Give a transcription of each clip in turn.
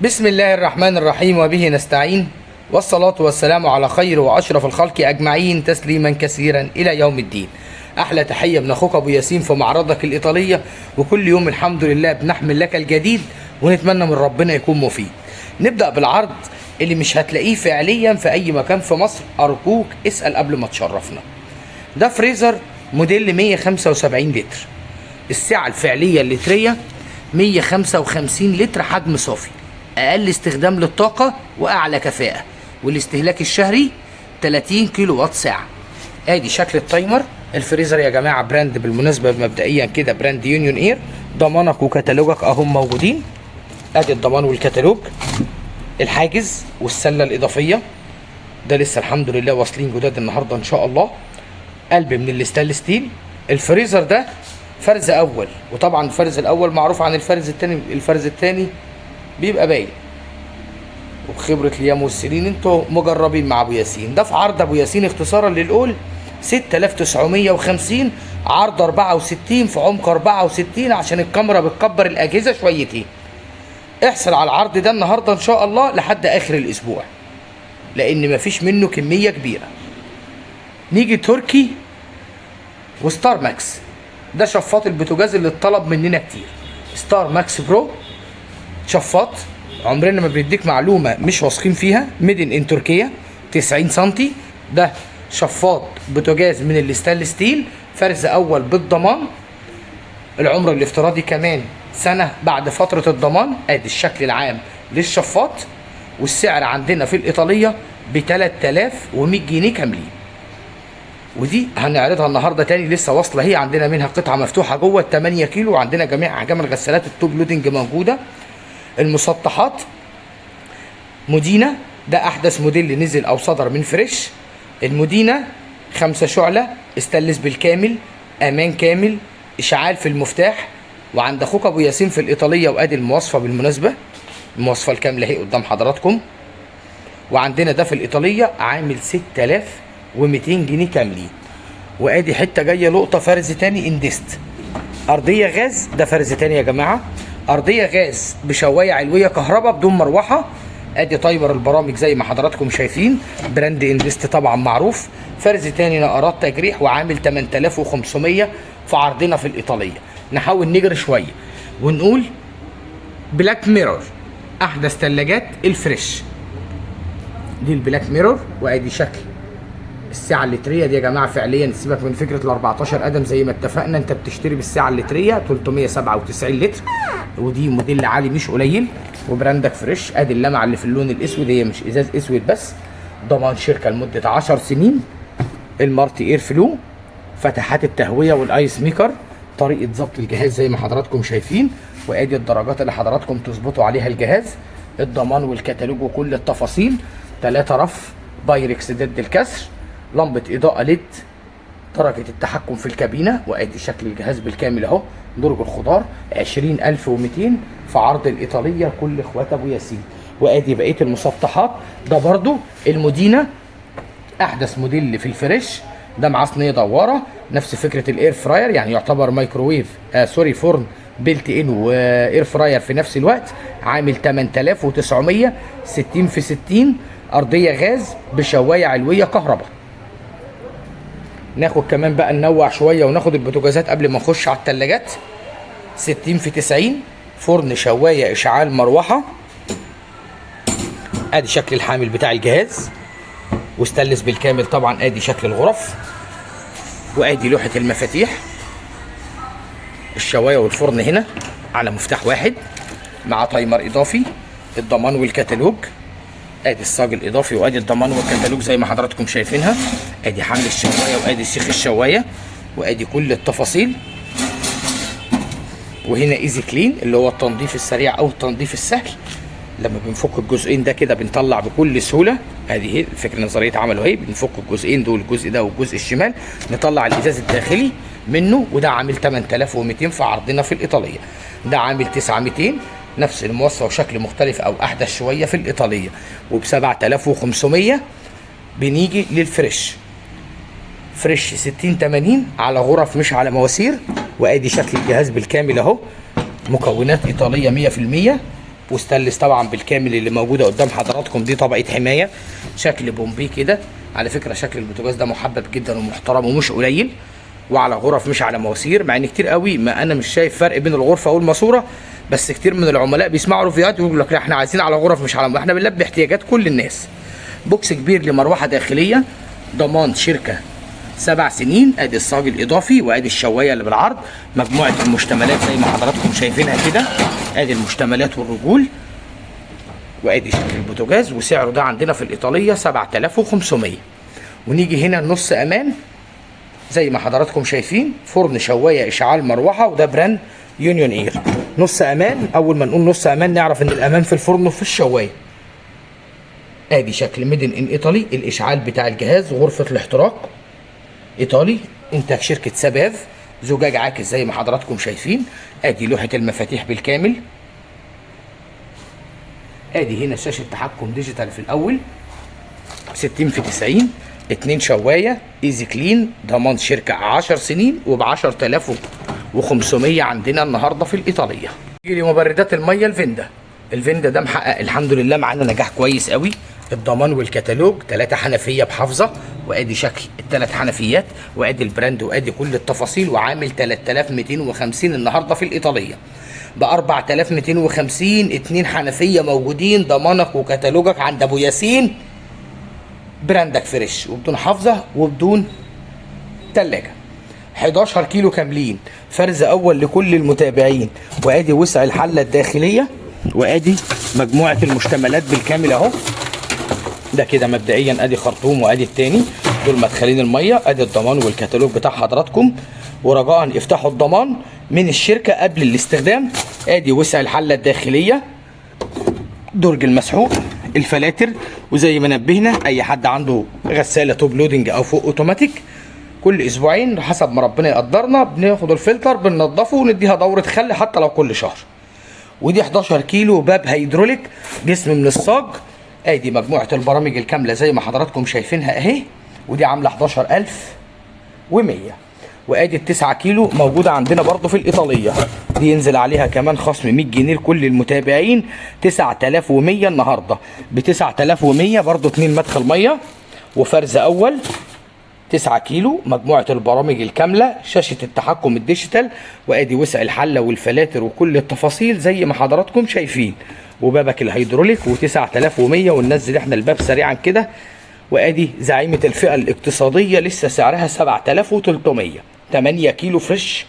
بسم الله الرحمن الرحيم وبه نستعين، والصلاة والسلام على خير وأشرف الخلق أجمعين تسليما كثيرا إلى يوم الدين. أحلى تحية من أخوك أبو ياسين في معرضك الإيطالية، وكل يوم الحمد لله بنحمل لك الجديد ونتمنى من ربنا يكون مفيد. نبدأ بالعرض اللي مش هتلاقيه فعليا في أي مكان في مصر، أرجوك اسأل قبل ما تشرفنا. ده فريزر موديل 175 لتر، السعة الفعلية اللترية 155 لتر حجم صافي، اقل استخدام للطاقه واعلى كفاءه، والاستهلاك الشهري 30 كيلو وات ساعه. ادي شكل التايمر. الفريزر يا جماعه براند بالمناسبه مبدئيا كده براند يونيون اير. ضمانك وكتالوجك اهم موجودين. ادي الضمان والكتالوج. الحاجز والسله الاضافيه ده لسه الحمد لله واصلين جداد النهارده ان شاء الله. قلب من الستانلس ستيل. الفريزر ده فرز اول، وطبعا الفرز الاول معروف عن الفرز الثاني، الفرز الثاني بيبقى باين. وبخبرة اليوم والسنين انتوا مجربين مع ابو ياسين. ده في عرض ابو ياسين اختصارا للقول 6950، عرض 64 في عمق 64 عشان الكاميرا بتكبر الاجهزه شويتين. احصل على العرض ده النهارده ان شاء الله لحد اخر الاسبوع، لان مفيش منه كميه كبيره. نيجي تركي وستار ماكس. ده شفاط البوتاجاز اللي اتطلب مننا كتير. ستار ماكس برو شفاط، عمرنا ما بنديك معلومه مش واثقين فيها. ميدن ان تركيا، 90 سم. ده شفاط بوتاجاز من الستانلس ستيل، فرز اول بالضمان. العمر الافتراضي كمان سنه بعد فتره الضمان. ادي الشكل العام للشفاط، والسعر عندنا في الايطاليه ب 3100 جنيه كاملين. ودي هنعرضها النهارده تاني، لسه واصله هي عندنا منها قطعه مفتوحه جوه 8 كيلو، وعندنا جميع احجام الغسالات التوب لودنج موجوده. المسطحات مودينا، ده احدث موديل نزل او صدر من فريش. المودينا 5 شعله، استانلس بالكامل، امان كامل، اشعال في المفتاح. وعند اخوك ابو ياسين في الايطاليه، وادي المواصفه بالمناسبه، المواصفه الكامله اهي قدام حضراتكم. وعندنا ده في الايطاليه عامل 6200 جنيه كاملين. وادي حته جايه لقطه فرز تاني اندست، ارضيه غاز. ده فرز تاني يا جماعه، ارضيه غاز بشوايه علويه كهرباء بدون مروحه. ادي تايمر البرامج زي ما حضراتكم شايفين، براند اندست طبعا معروف. فرز تاني نقرات تجريح، وعامل 8500 في عرضنا في الايطاليه. نحاول نجري شويه ونقول بلاك ميرور، احدث ثلاجات الفريش. دي البلاك ميرور، وادي شكل السعه اللتريه دي يا جماعه. فعليا سيبك من فكره ال 14 قدم زي ما اتفقنا، انت بتشتري بالسعه اللتريه 397 لتر، ودي موديل عالي مش قليل، وبراندك فريش. ادي اللمعه اللي في اللون الاسود، هي مش ازاز اسود بس، ضمان شركه لمده 10 سنين. المارتي اير فلو، فتحات التهويه والايس ميكر، طريقه ضبط الجهاز زي ما حضراتكم شايفين. وادي الدرجات اللي حضراتكم تظبطوا عليها الجهاز، الضمان والكتالوج وكل التفاصيل. 3 رف بايركس ضد الكسر، لمبه اضاءه ليد، درجه التحكم في الكابينه. وادي شكل الجهاز بالكامل اهو. درج الخضار 20200 في عرض الايطاليه لكل اخوات ابو ياسين. وادي بقيه المسطحات. ده برضو المودينا احدث موديل في الفريش، ده معاه صينيه دواره، نفس فكره الاير فراير، يعني يعتبر مايكروويف فرن بيلت ان واير فراير في نفس الوقت. عامل 8900، 60 في 60، ارضيه غاز بشوايه علويه كهرباء. ناخد كمان بقى ننوع شويه وناخد البوتاجازات قبل ما نخش على الثلاجات. 60 في 90، فرن شوايه اشعال مروحه. ادي شكل الحامل بتاع الجهاز، واستانلس بالكامل طبعا. ادي شكل الغرف، وادي لوحه المفاتيح. الشوايه والفرن هنا على مفتاح واحد، مع تايمر اضافي، الضمان والكتالوج. ادي الصاج الاضافي، وادي الضمان والكتالوج زي ما حضراتكم شايفينها. ادي حمل الشوايه، وادي سيخ الشوايه، وادي كل التفاصيل. وهنا ايزي كلين اللي هو التنظيف السريع او التنظيف السهل. لما بنفك الجزئين ده كده بنطلع بكل سهوله. ادي هي الفكره نظريه عمله اهي، بنفك الجزئين دول، الجزء ده والجزء الشمال، نطلع الازاز الداخلي منه. وده عامل 8200 في عرضنا في الايطاليه. ده عامل 9200، نفس المواصفه وشكل مختلف او احدث شويه في الايطاليه. وب 7500 بنيجي للفريش. فريش 60 80 على غرف مش على مواسير. وادي شكل الجهاز بالكامل اهو، مكونات ايطاليه 100%. وستانلس طبعا بالكامل اللي موجوده قدام حضراتكم. دي طبقه حمايه شكل بومبي كده. على فكره شكل البوتاجاز ده محبب جدا ومحترم ومش قليل، وعلى غرف مش على مواسير، مع ان كتير قوي ما انا مش شايف فرق بين الغرفه والماسوره، بس كتير من العملاء بيسمعوا ريفيوهات ويقول لك لا احنا عايزين على غرف مش على، احنا بنلبي احتياجات كل الناس. بوكس كبير لمروحه داخليه، ضمان شركه 7 سنين. ادي الصاج الاضافي وادي الشوايه اللي بالعرض، مجموعه المشتملات زي ما حضراتكم شايفينها كده. ادي المشتملات والرجول، وادي شكل البوتاجاز، وسعره ده عندنا في الايطاليه 7500. ونيجي هنا النص امان زي ما حضراتكم شايفين، فرن شوايه اشعال مروحه، وده براند يونيون اير. نص امان، اول ما نقول نص امان نعرف ان الامان في الفرن وفي الشوايه. ادي شكل ميدن ان ايطالي، الاشعال بتاع الجهاز، غرفه الاحتراق ايطالي، انتاج شركه سباف، زجاج عاكس زي ما حضراتكم شايفين. ادي لوحه المفاتيح بالكامل. ادي هنا شاشه تحكم ديجيتال في الاول 60 في 90، 2 شوايه ايزي كلين، ضمان شركه 10 سنين وب 10500 عندنا النهارده في الايطاليه. يجي مبردات الميه الفيندا ده محقق الحمد لله معانا نجاح كويس قوي. الضمان والكتالوج، 3 حنفيه بحافظه، وادي شكل ال3 حنفيات، وادي البراند، وادي كل التفاصيل، وعامل 3250 النهارده في الايطاليه. ب 4250 2 حنفيه موجودين، ضمانك وكتالوجك عند ابو ياسين، براندك فريش وبدون حافظه وبدون ثلاجه. 11 كيلو كاملين، فرز اول لكل المتابعين. وادي وسع الحله الداخليه، وادي مجموعه المشتملات بالكامل اهو. ده كده مبدئيا ادي خرطوم، وادي التاني، دول مدخلين الميه. ادي الضمان والكتالوج بتاع حضراتكم، ورجاء افتحوا الضمان من الشركه قبل الاستخدام. ادي وسع الحله الداخليه، درج المسحوق، الفلاتر، وزي ما نبهنا اي حد عنده غساله توب لودنج او فوق اوتوماتيك كل اسبوعين حسب ما ربنا يقدرنا بناخد الفلتر بننضفه ونديها دوره خل حتى لو كل شهر. ودي 11 كيلو باب هيدروليك، جسم من الصاج. ادي مجموعه البرامج الكامله زي ما حضراتكم شايفينها اهي، ودي عامله 11100. وادي ال9 كيلو موجوده عندنا برضو في الايطاليه، دي ينزل عليها كمان خصم 100 جنيه لكل المتابعين، 9100 النهارده. ب 9100 برضو 2 مدخل ميه وفرز اول، 9 كيلو، مجموعه البرامج الكامله، شاشه التحكم الديجيتال، وادي وسع الحله والفلاتر وكل التفاصيل زي ما حضراتكم شايفين، وبابك الهيدروليك، و9100. وننزل احنا الباب سريعا كده. وادي زعيمه الفئه الاقتصاديه لسه سعرها 7300، 8 كيلو فريش.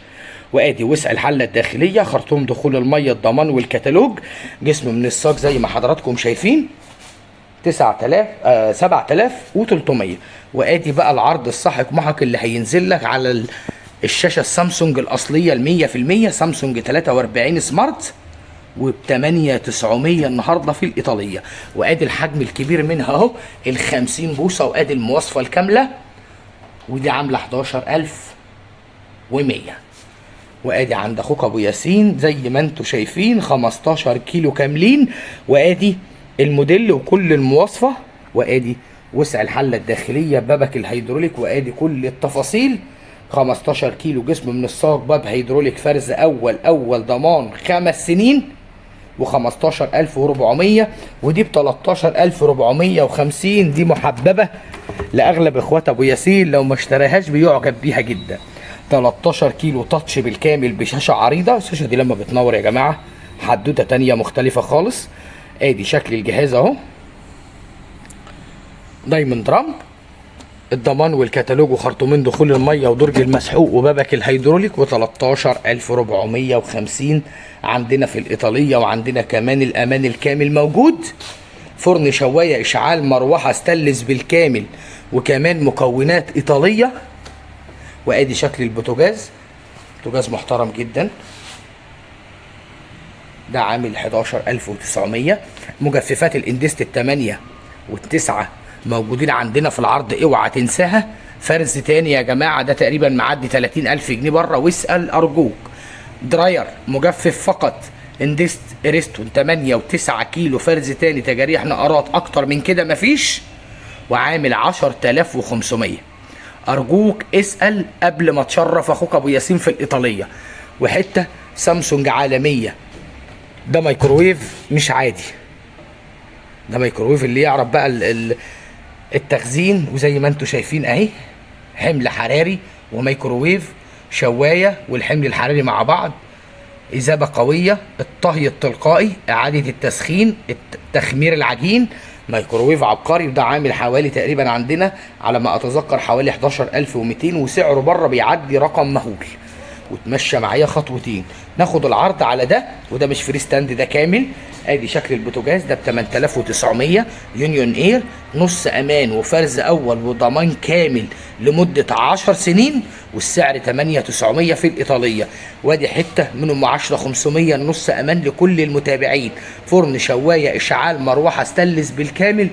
وادي وسع الحله الداخليه، خرطوم دخول الميه، الضمان والكتالوج، جسم من الصاج زي ما حضراتكم شايفين، 7300. وادي بقى العرض الساحق محك اللي هينزل لك على الشاشه السامسونج الاصليه ال100%، سامسونج 43 سمارت، وب 8900 النهارده في الايطاليه. وادي الحجم الكبير منها اهو، ال50 بوصه، وادي المواصفه الكامله، ودي عامله 11100. وادي عند اخوك ابو ياسين زي ما انتم شايفين 15 كيلو كاملين، وادي الموديل وكل المواصفه، وادي وسع الحله الداخليه، بابك الهيدروليك، وادي كل التفاصيل. 15 كيلو جسم من الصاج، باب هيدروليك، فرز اول ضمان 5 سنين، و15400. ودي ب 13450. دي محببه لاغلب اخوات ابو ياسين، لو ما اشتراهاش بيعجب بيها جدا. 13 كيلو تاتش بالكامل بشاشه عريضه، الشاشه دي لما بتنور يا جماعه حدوته تانيه مختلفه خالص. ادي شكل الجهاز اهو، دايموند رامب، الضمان والكتالوج وخرطومين دخول الميه ودرج المسحوق وبابك الهيدروليك، و13450 عندنا في الايطاليه. وعندنا كمان الامان الكامل موجود، فرن شوايه اشعال مروحه ستانلس بالكامل، وكمان مكونات ايطاليه. وادي شكل البوتاجاز، بوتاجاز محترم جدا، ده عامل 11900. مجففات الاندست ال8 وال9 موجودين عندنا في العرض، اوعى تنساها. فرز تاني يا جماعه ده تقريبا معدي 30000 جنيه بره، واسال ارجوك. دراير مجفف فقط، اندست اريستون 8 و9 كيلو، فرز تاني، تجاريح نقرات، اكتر من كده مفيش، وعامل 10500. ارجوك اسال قبل ما تشرف اخوك ابو ياسين في الايطاليه. وحته سامسونج عالميه ده ميكروويف مش عادي، ده ميكروويف اللي يعرف بقى التخزين. وزي ما انتم شايفين اهي، حمل حراري وميكروويف، شوايه والحمل الحراري مع بعض، إذابة قوية، الطهي التلقائي، إعادة التسخين، تخمير العجين. ميكروويف عبقري، وده عامل حوالي تقريبا عندنا على ما أتذكر حوالي 11200، وسعره بره بيعدي رقم مهول. وتمشى معايا خطوتين. ناخد العرض على ده، وده مش فري ستاند، ده كامل. ادي شكل البوتاجاز ده ب 8900 يونيون اير، نص امان وفرز اول وضمان كامل لمده 10 سنين، والسعر 8900 في الايطاليه. وادي حته من ام 10 500 نص امان لكل المتابعين. فرن، شوايه، اشعال، مروحه ستانلس بالكامل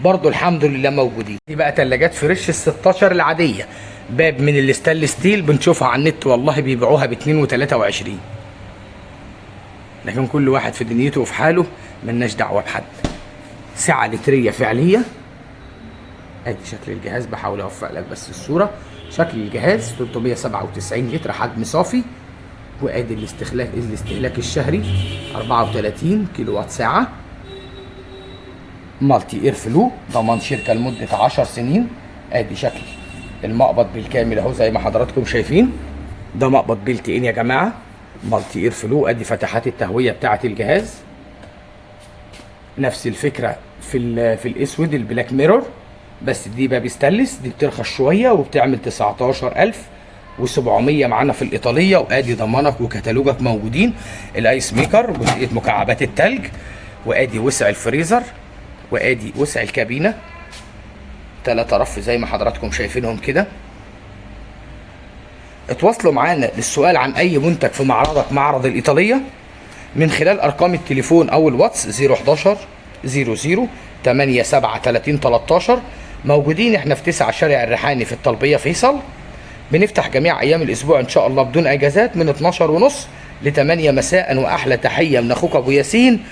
برضو الحمد لله موجودين. دي بقى تلاجات فريش ال 16 العاديه، باب من الستانلس ستيل، بنشوفها على النت والله بيبيعوها ب 2 و23، لكن كل واحد في دنيته وفي حاله، ملناش دعوه بحد. سعه لتريه فعليه. ادي شكل الجهاز، بحاول اوفق لك بس الصوره. شكل الجهاز 397 لتر حجم صافي، وادي الاستهلاك الشهري 34 كيلو وات ساعه. مالتي اير فلو، ضمان شركه لمده 10 سنين. ادي شكل المقبض بالكامل اهو زي ما حضراتكم شايفين، ده مقبض بيلت ان يا جماعه، مالتي اير فلو. ادي فتحات التهويه بتاعه الجهاز، نفس الفكره في الاسود البلاك ميرور، بس دي باب ستانلس، دي بترخص شويه وبتعمل 19700 معانا في الايطاليه. وادي ضمانك وكتالوجك موجودين. الايس ميكر، جزئيه مكعبات التلج، وادي وسع الفريزر، وادي وسع الكابينه، 3 رف زي ما حضراتكم شايفينهم كده. اتواصلوا معانا للسؤال عن اي منتج في معرضك معرض الايطاليه من خلال ارقام التليفون او الواتس 011 00 87 30 13. موجودين احنا في 9 شارع الريحاني في الطلبيه فيصل. بنفتح جميع ايام الاسبوع ان شاء الله بدون اجازات من 12:30 ل 8 مساء. واحلى تحيه من اخوك ابو ياسين.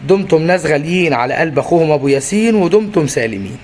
دمتم ناس غاليين على قلب اخوهم ابو ياسين، ودمتم سالمين.